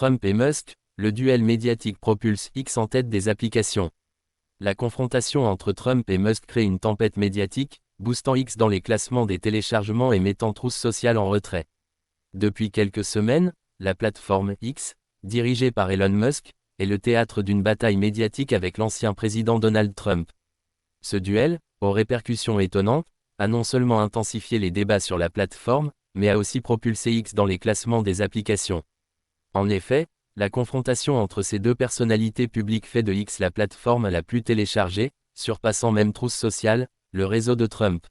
Trump et Musk, le duel médiatique propulse X en tête des applications. La confrontation entre Trump et Musk crée une tempête médiatique, boostant X dans les classements des téléchargements et mettant Truth Social en retrait. Depuis quelques semaines, la plateforme X, dirigée par Elon Musk, est le théâtre d'une bataille médiatique avec l'ancien président Donald Trump. Ce duel, aux répercussions étonnantes, a non seulement intensifié les débats sur la plateforme, mais a aussi propulsé X dans les classements des applications. En effet, la confrontation entre ces deux personnalités publiques fait de X la plateforme la plus téléchargée, surpassant même Truth Social, le réseau de Trump.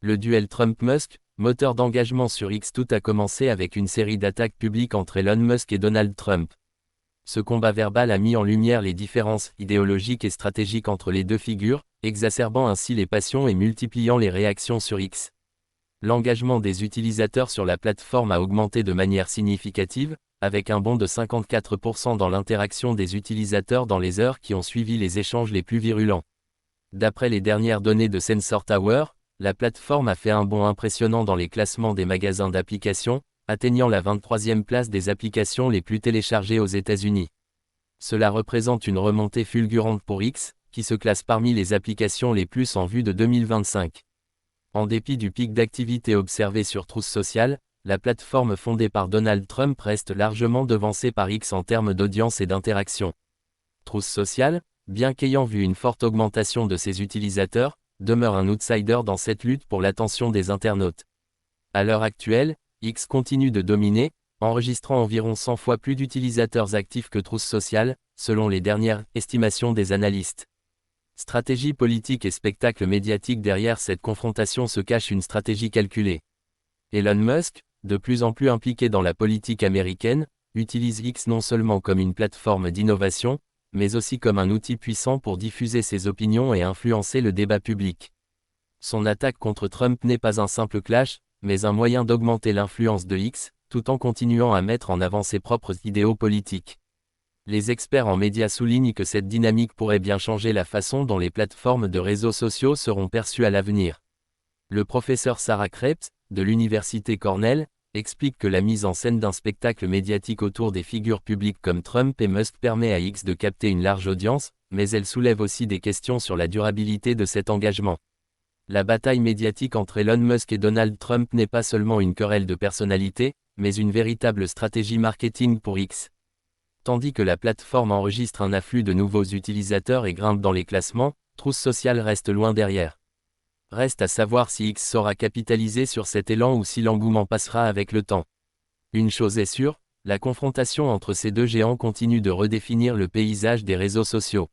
Le duel Trump-Musk, moteur d'engagement sur X. Tout a commencé avec une série d'attaques publiques entre Elon Musk et Donald Trump. Ce combat verbal a mis en lumière les différences idéologiques et stratégiques entre les deux figures, exacerbant ainsi les passions et multipliant les réactions sur X. L'engagement des utilisateurs sur la plateforme a augmenté de manière significative, avec un bond de 54% dans l'interaction des utilisateurs dans les heures qui ont suivi les échanges les plus virulents. D'après les dernières données de Sensor Tower, la plateforme a fait un bond impressionnant dans les classements des magasins d'applications, atteignant la 23e place des applications les plus téléchargées aux États-Unis. Cela représente une remontée fulgurante pour X, qui se classe parmi les applications les plus en vue de 2025. En dépit du pic d'activité observé sur Truth Social, la plateforme fondée par Donald Trump reste largement devancée par X en termes d'audience et d'interaction. Truth Social, bien qu'ayant vu une forte augmentation de ses utilisateurs, demeure un outsider dans cette lutte pour l'attention des internautes. À l'heure actuelle, X continue de dominer, enregistrant environ 100 fois plus d'utilisateurs actifs que Truth Social, selon les dernières estimations des analystes. Stratégie politique et spectacle médiatique. Derrière cette confrontation se cache une stratégie calculée. Elon Musk, de plus en plus impliqué dans la politique américaine, utilise X non seulement comme une plateforme d'innovation, mais aussi comme un outil puissant pour diffuser ses opinions et influencer le débat public. Son attaque contre Trump n'est pas un simple clash, mais un moyen d'augmenter l'influence de X, tout en continuant à mettre en avant ses propres idéaux politiques. Les experts en médias soulignent que cette dynamique pourrait bien changer la façon dont les plateformes de réseaux sociaux seront perçues à l'avenir. Le professeur Sarah Krebs, de l'université Cornell, explique que la mise en scène d'un spectacle médiatique autour des figures publiques comme Trump et Musk permet à X de capter une large audience, mais elle soulève aussi des questions sur la durabilité de cet engagement. La bataille médiatique entre Elon Musk et Donald Trump n'est pas seulement une querelle de personnalité, mais une véritable stratégie marketing pour X. Tandis que la plateforme enregistre un afflux de nouveaux utilisateurs et grimpe dans les classements, Truth Social reste loin derrière. Reste à savoir si X saura capitaliser sur cet élan ou si l'engouement passera avec le temps. Une chose est sûre, la confrontation entre ces deux géants continue de redéfinir le paysage des réseaux sociaux.